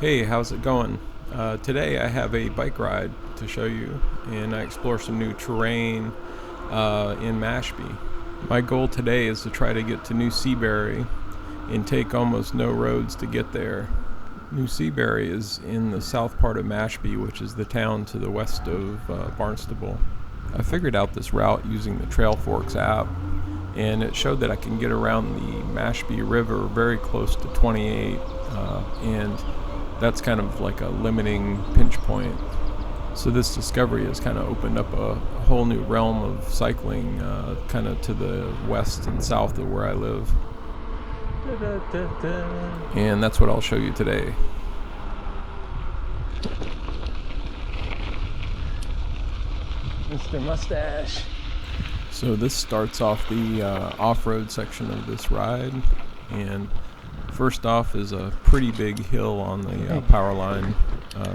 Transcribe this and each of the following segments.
Hey, how's it going? Today I have a bike ride to show you, and I explore some new terrain in Mashpee. My goal today is to try to get to New Seabury and take almost no roads to get there. New Seabury is in the south part of Mashpee, which is the town to the west of Barnstable. I figured out this route using the Trailforks app, and it showed that I can get around the Mashpee River very close to 28, and that's kind of like a limiting pinch point. So this discovery has kind of opened up a whole new realm of cycling, kind of to the west and south of where I live. And that's what I'll show you today. Mr. Mustache. So this starts off the off-road section of this ride, and first off is a pretty big hill on the Powerline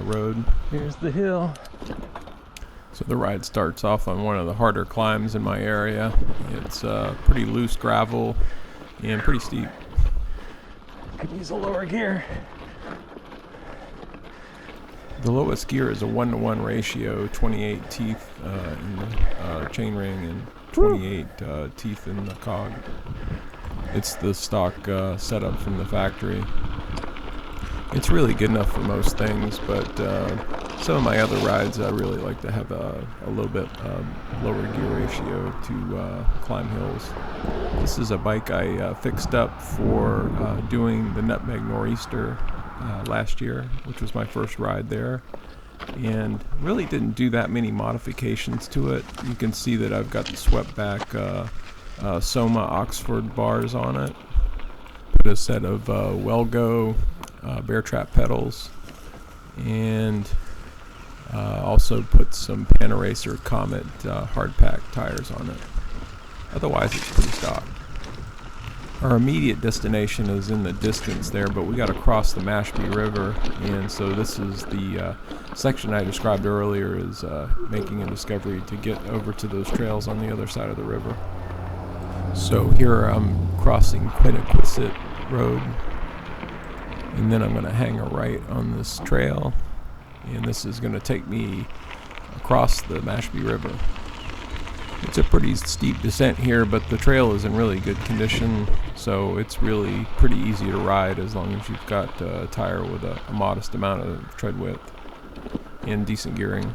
road. Here's the hill. So the ride starts off on one of the harder climbs in my area. It's pretty loose gravel and pretty steep. Could use a lower gear. The lowest gear is a 1-to-1 ratio, 28 teeth in the chainring and 28 teeth in the cog. It's the stock setup from the factory. It's really good enough for most things, but some of my other rides I really like to have a little bit lower gear ratio to climb hills. This is a bike I fixed up for doing the Nutmeg Nor'easter last year, which was my first ride there, and really didn't do that many modifications to it. You can see that I've got the swept back Soma Oxford bars on it, put a set of Wellgo bear trap pedals, and also put some Panaracer Comet hard pack tires on it. Otherwise it's pretty stock. Our immediate destination is in the distance there, but we got to cross the Mashpee River, and so this is the section I described earlier is making a discovery to get over to those trails on the other side of the river. So here I'm crossing Quiniquisette Road, and then I'm going to hang a right on this trail, and this is going to take me across the Mashpee River. It's a pretty steep descent here, but the trail is in really good condition, so it's really pretty easy to ride as long as you've got a tire with a modest amount of tread width and decent gearing.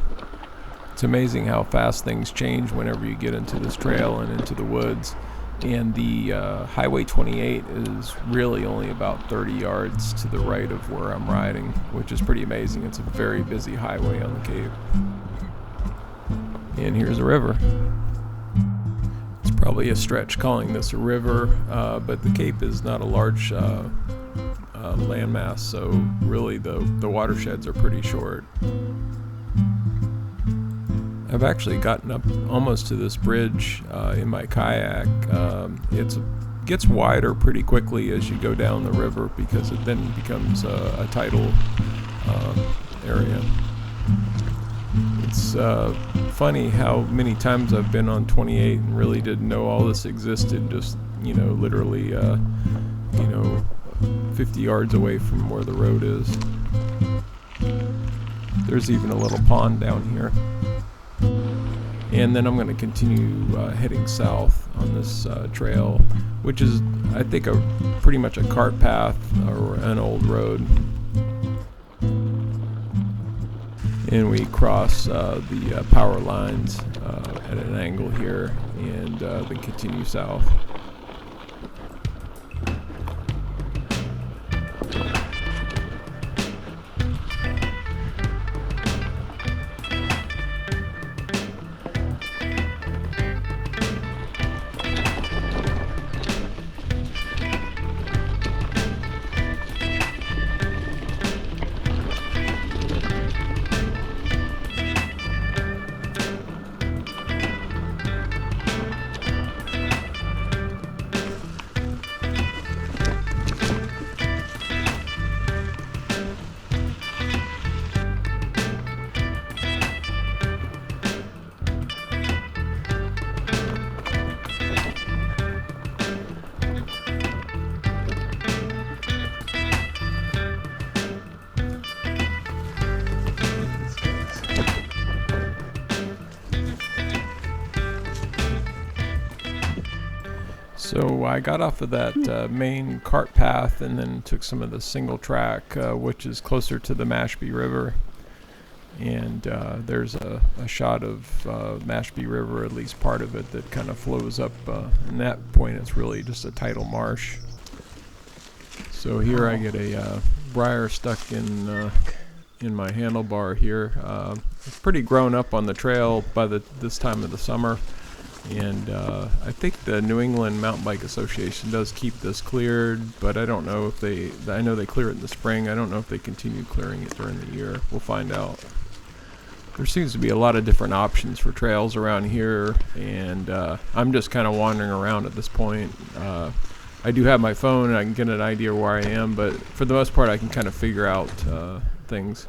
It's amazing how fast things change whenever you get into this trail and into the woods. And the Highway 28 is really only about 30 yards to the right of where I'm riding, which is pretty amazing. It's a very busy highway on the Cape. And here's a river. It's probably a stretch calling this a river, but the Cape is not a large landmass, so really the watersheds are pretty short. I've actually gotten up almost to this bridge in my kayak. It gets wider pretty quickly as you go down the river because it then becomes a tidal area. It's funny how many times I've been on 28 and really didn't know all this existed, just, literally, 50 yards away from where the road is. There's even a little pond down here. And then I'm going to continue heading south on this trail, which is, I think, pretty much a cart path or an old road. And we cross the power lines at an angle here, and then continue south. So I got off of that main cart path and then took some of the single track, which is closer to the Mashpee River. And there's a shot of Mashpee River, at least part of it, that kind of flows up. And that point, it's really just a tidal marsh. So here I get a briar stuck in my handlebar here. It's pretty grown up on the trail by this time of the summer. And I think the New England Mountain Bike Association does keep this cleared, but I don't know if I know they clear it in the spring. I don't know if they continue clearing it during the year. We'll find out. There seems to be a lot of different options for trails around here, and I'm just kind of wandering around at this point. I do have my phone and I can get an idea where I am, but for the most part I can kind of figure out things.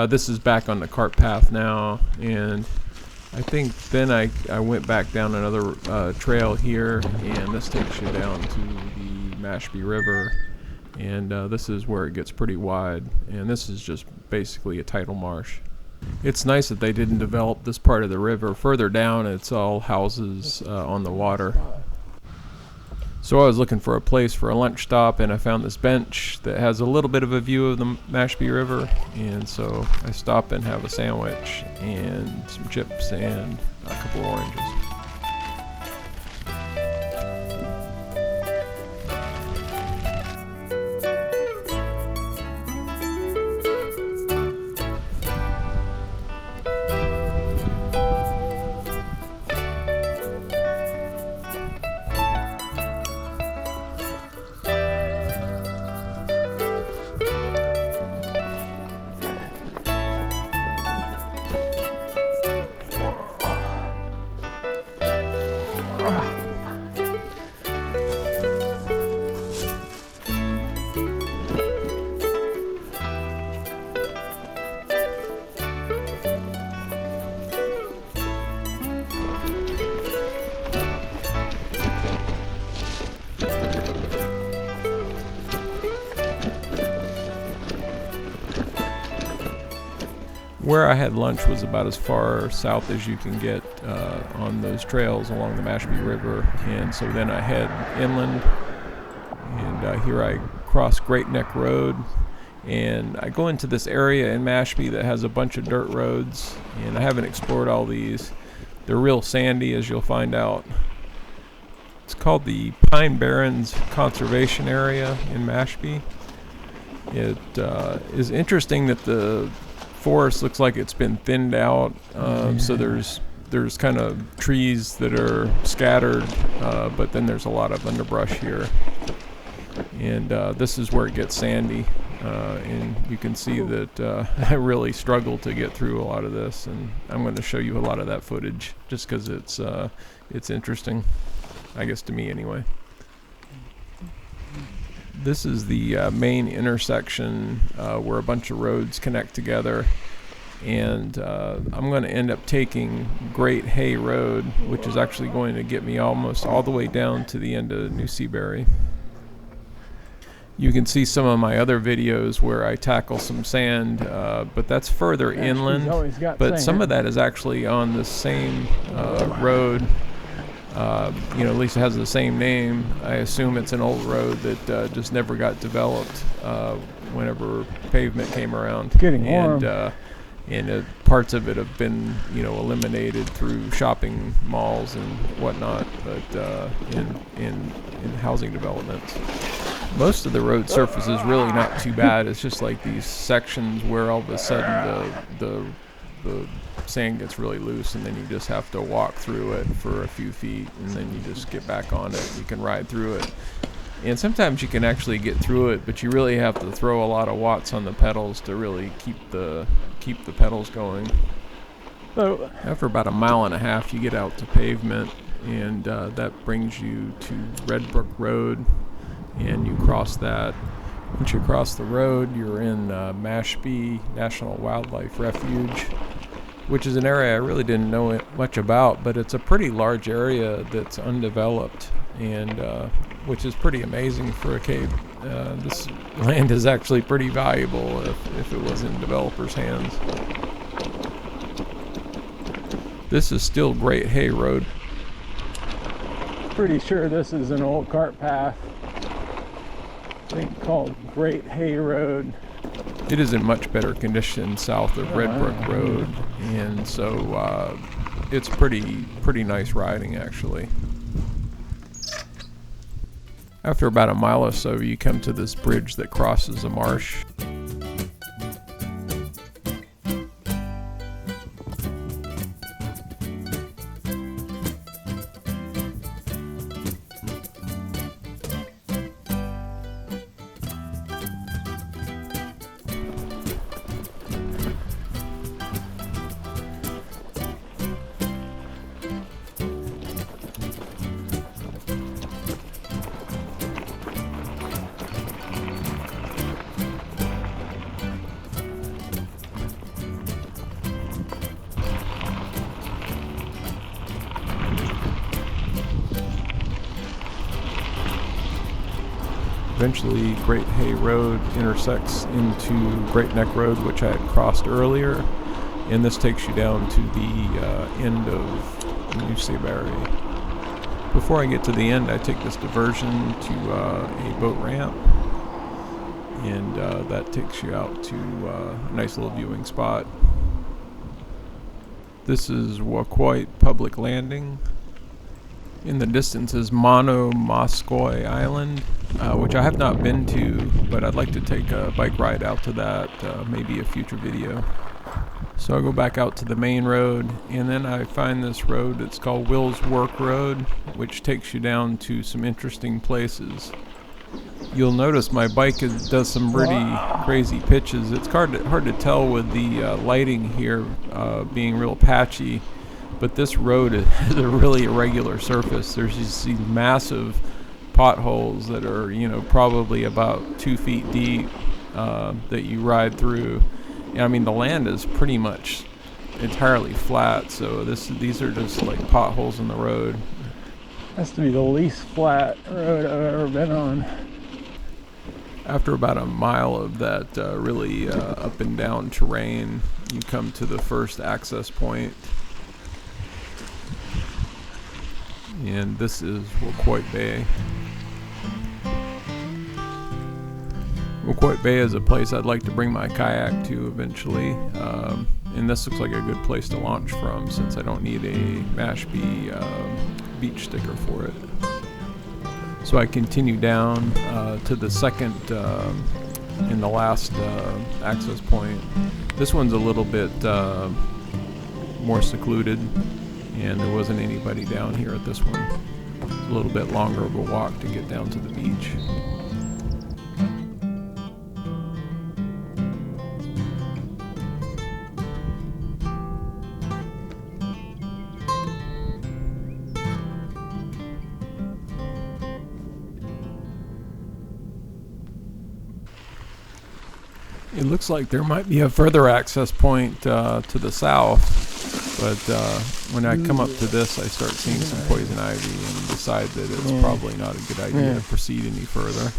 This is back on the cart path now, and I think then I went back down another trail here, and this takes you down to the Mashpee River, and this is where it gets pretty wide, and this is just basically a tidal marsh. It's nice that they didn't develop this part of the river. Further down it's all houses on the water. So I was looking for a place for a lunch stop, and I found this bench that has a little bit of a view of the Mashpee River, and so I stop and have a sandwich and some chips and a couple of oranges. Where I had lunch was about as far south as you can get on those trails along the Mashpee River, and so then I head inland, and here I cross Great Neck Road, and I go into this area in Mashpee that has a bunch of dirt roads, and I haven't explored all these. They're real sandy, as you'll find out. It's called the Pine Barrens Conservation Area in Mashpee. It is interesting that the forest looks like it's been thinned out, so there's kind of trees that are scattered, but then there's a lot of underbrush here, and this is where it gets sandy, and you can see that I really struggled to get through a lot of this, and I'm going to show you a lot of that footage just because it's interesting, I guess, to me anyway. This is the main intersection where a bunch of roads connect together, and I'm going to end up taking Great Hay Road, which is actually going to get me almost all the way down to the end of New Seabury. You can see some of my other videos where I tackle some sand, but that's further inland, but some of that is actually on the same road. At least it has the same name. I assume it's an old road that just never got developed whenever pavement came around. Getting warm. And parts of it have been, eliminated through shopping malls and whatnot, but in housing developments. Most of the road surface is really not too bad. It's just like these sections where all of a sudden the sand gets really loose, and then you just have to walk through it for a few feet, and then you just get back on it. You can ride through it, and sometimes you can actually get through it, but you really have to throw a lot of watts on the pedals to really keep the pedals going. So after about a mile and a half, you get out to Pavement, and that brings you to Red Brook Road, and you cross that. Once you cross the road, you're in Mashpee National Wildlife Refuge, which is an area I really didn't know much about, but it's a pretty large area that's undeveloped, and which is pretty amazing for a cave. This land is actually pretty valuable if it was in developers' hands. This is still Great Hay Road. pretty sure this is an old cart path. I think called Great Hay Road. It is in much better condition south of Red Brook Road, and so it's pretty nice riding actually. After about a mile or so, you come to this bridge that crosses a marsh. Eventually, Great Hay Road intersects into Great Neck Road, which I had crossed earlier, and this takes you down to the end of New Seabury. Before I get to the end, I take this diversion to a boat ramp, and that takes you out to a nice little viewing spot. This is Cotuit Public Landing. In the distance is Moskoy Island, which I have not been to, but I'd like to take a bike ride out to that, maybe a future video. So I go back out to the main road, and then I find this road. It's called Will's Work Road, which takes you down to some interesting places. You'll notice my bike does some pretty crazy pitches. It's hard to tell with the lighting here being real patchy. But this road is a really irregular surface. There's these massive potholes that are, probably about 2 feet deep that you ride through. And, I mean, the land is pretty much entirely flat, so these are just like potholes in the road. Has to be the least flat road I've ever been on. After about a mile of that really up and down terrain, you come to the first access point. And this is Cotuit Bay. Cotuit Bay is a place I'd like to bring my kayak to eventually. And this looks like a good place to launch from since I don't need a Mashpee beach sticker for it. So I continue down to the second and the last access point. This one's a little bit more secluded, and there wasn't anybody down here at this one. It's a little bit longer of a walk to get down to the beach. It looks like there might be a further access point to the south. But when I come up to this, I start seeing some poison ivy and decide that it's probably not a good idea to proceed any further.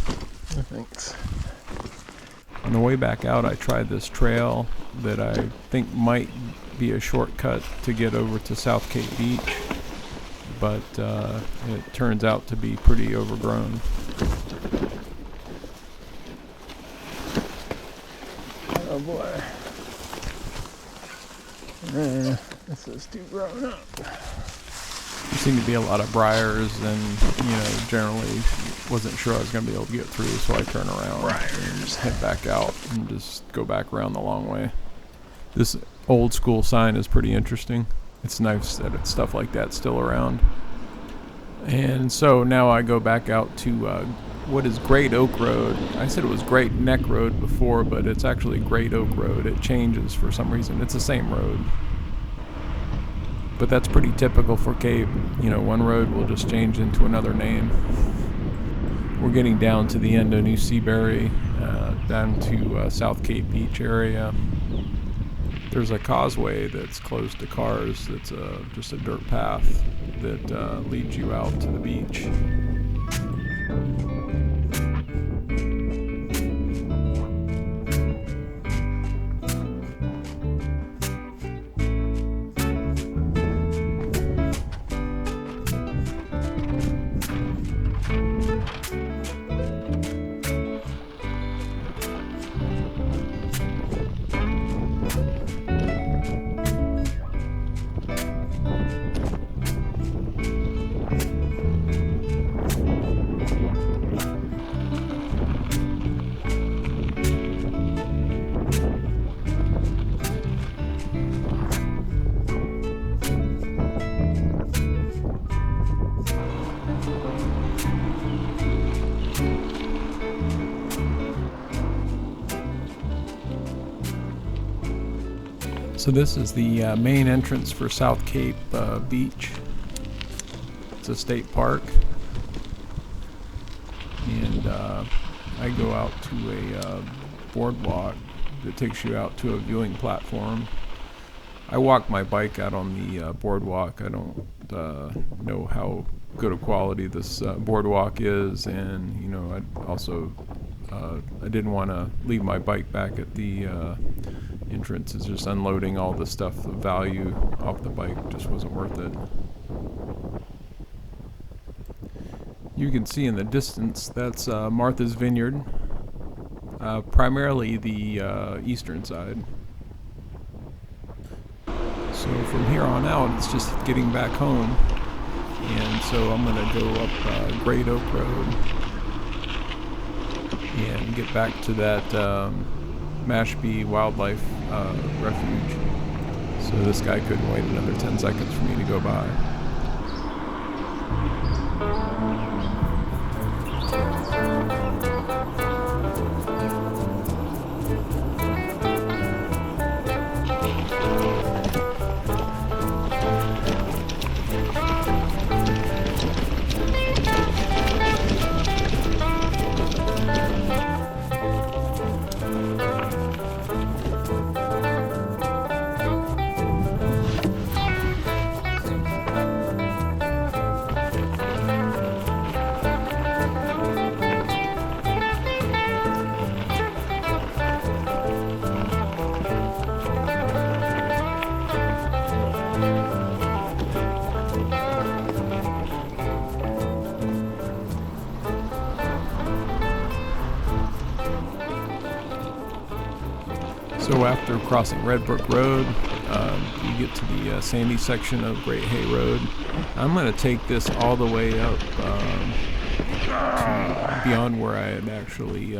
Thanks. On the way back out, I tried this trail that I think might be a shortcut to get over to South Cape Beach, but it turns out to be pretty overgrown. Oh boy. This is too grown up. There seemed to be a lot of briars, and generally wasn't sure I was going to be able to get through, so I turn around and just head back out and just go back around the long way. This old school sign is pretty interesting. It's nice that it's stuff like that still around. And so now I go back out to what is Great Oak Road. I said it was Great Neck Road before, but it's actually Great Oak Road. It changes for some reason. It's the same road. But that's pretty typical for Cape. One road will just change into another name. We're getting down to the end of New Seabury, down to South Cape Beach area. There's a causeway that's closed to cars. That's just a dirt path that leads you out to the beach. So this is the main entrance for South Cape Beach. It's a state park, and I go out to a boardwalk that takes you out to a viewing platform. I walk my bike out on the boardwalk. I don't know how good a quality this boardwalk is, and you know, I didn't want to leave my bike back at the entrance. It's just unloading all the stuff of value off the bike just wasn't worth it. You can see in the distance that's Martha's Vineyard, primarily the eastern side. So from here on out, it's just getting back home, and so I'm going to go up Great Oak Road and get back to that Mashpee Wildlife Refuge. So this guy couldn't wait another 10 seconds for me to go by. So after crossing Red Brook Road, you get to the sandy section of Great Hay Road. I'm going to take this all the way up to beyond where I had actually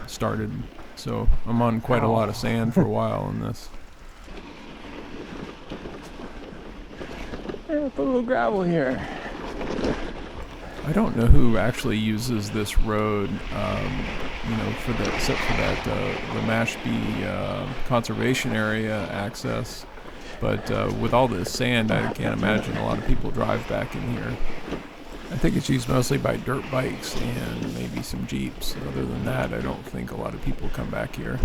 started. So I'm on quite a lot of sand for a while in this. Yeah, put a little gravel here. I don't know who actually uses this road, you know, except for that the Mashpee conservation area access. But with all this sand, I can't imagine a lot of people drive back in here. I think it's used mostly by dirt bikes and maybe some Jeeps. Other than that, I don't think a lot of people come back here.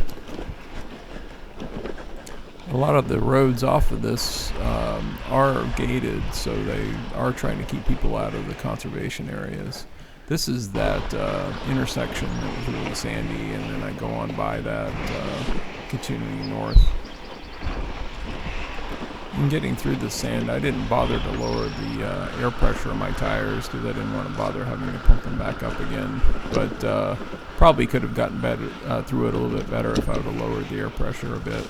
A lot of the roads off of this are gated, so they are trying to keep people out of the conservation areas. This is that intersection that was really sandy, and then I go on by that, continuing north. And getting through the sand, I didn't bother to lower the air pressure on my tires because I didn't want to bother having to pump them back up again. But probably could have gotten better through it a little bit better if I would have lowered the air pressure a bit.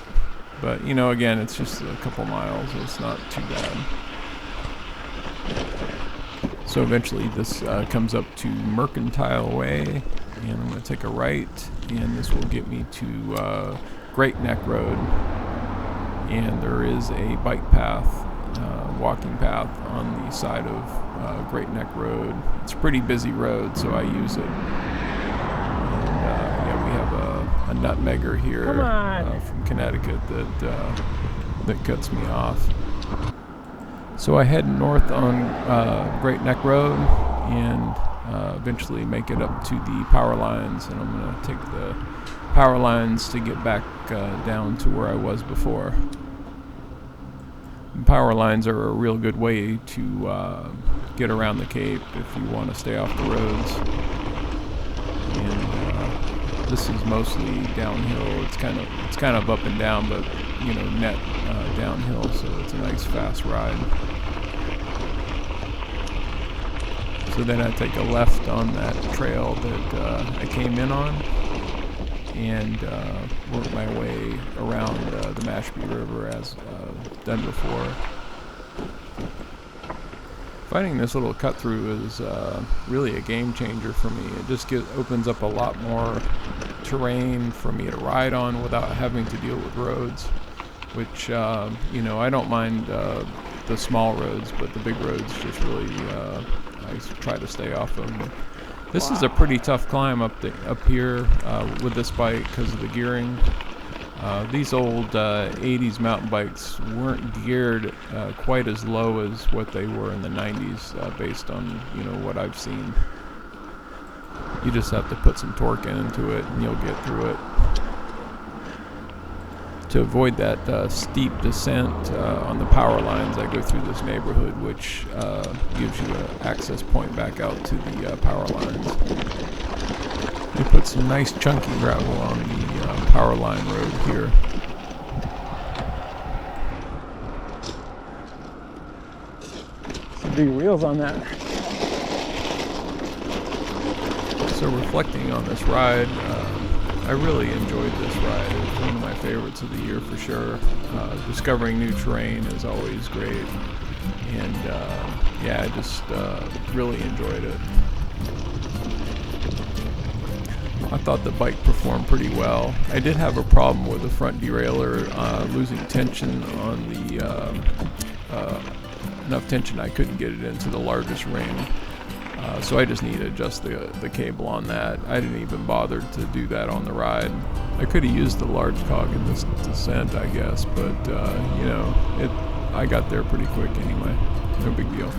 But, you know, again, it's just a couple miles. It's not too bad. So eventually this comes up to Mercantile Way, and I'm going to take a right, and this will get me to Great Neck Road. And there is a bike path, walking path on the side of Great Neck Road. It's a pretty busy road, so I use it. We have a nutmegger here from Connecticut that cuts me off. So I head north on Great Neck Road and eventually make it up to the power lines, and I'm going to take the power lines to get back down to where I was before. And power lines are a real good way to get around the Cape if you want to stay off the roads. And this is mostly downhill. It's kind of up and down, but you know, net downhill, so it's a nice fast ride. So then I take a left on that trail that I came in on, and work my way around the Mashpee River as done before. Finding this little cut through is really a game changer for me. It just opens up a lot more terrain for me to ride on without having to deal with roads, which you know, I don't mind the small roads, but the big roads just really I try to stay off of them. This is a pretty tough climb up here with this bike because of the gearing. These old 80s mountain bikes weren't geared quite as low as what they were in the 90s, based on what I've seen. You just have to put some torque into it and you'll get through it. To avoid that steep descent on the power lines, I go through this neighborhood, which gives you an access point back out to the power lines. They put some nice chunky gravel on the power line road here. Some big wheels on that. So reflecting on this ride, I really enjoyed this ride. It was one of my favorites of the year for sure. Discovering new terrain is always great, and yeah, I just really enjoyed it. I thought the bike performed pretty well. I did have a problem with the front derailleur losing tension on the enough tension I couldn't get it into the largest ring. So I just need to adjust the cable on that. I didn't even bother to do that on the ride. I could have used the large cog in this descent, I guess, but I got there pretty quick anyway. No big deal.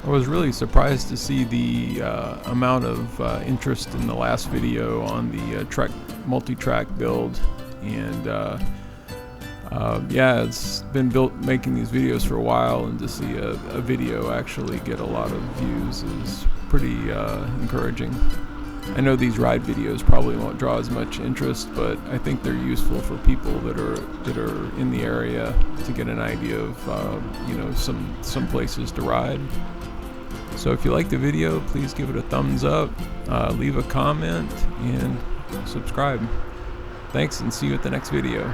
I was really surprised to see the amount of interest in the last video on the multi-track build, and yeah, it's been making these videos for a while, and to see a video actually get a lot of views is pretty encouraging. I know these ride videos probably won't draw as much interest, but I think they're useful for people that are in the area to get an idea of some places to ride. So if you like the video, please give it a thumbs up, leave a comment, and subscribe. Thanks, and see you at the next video.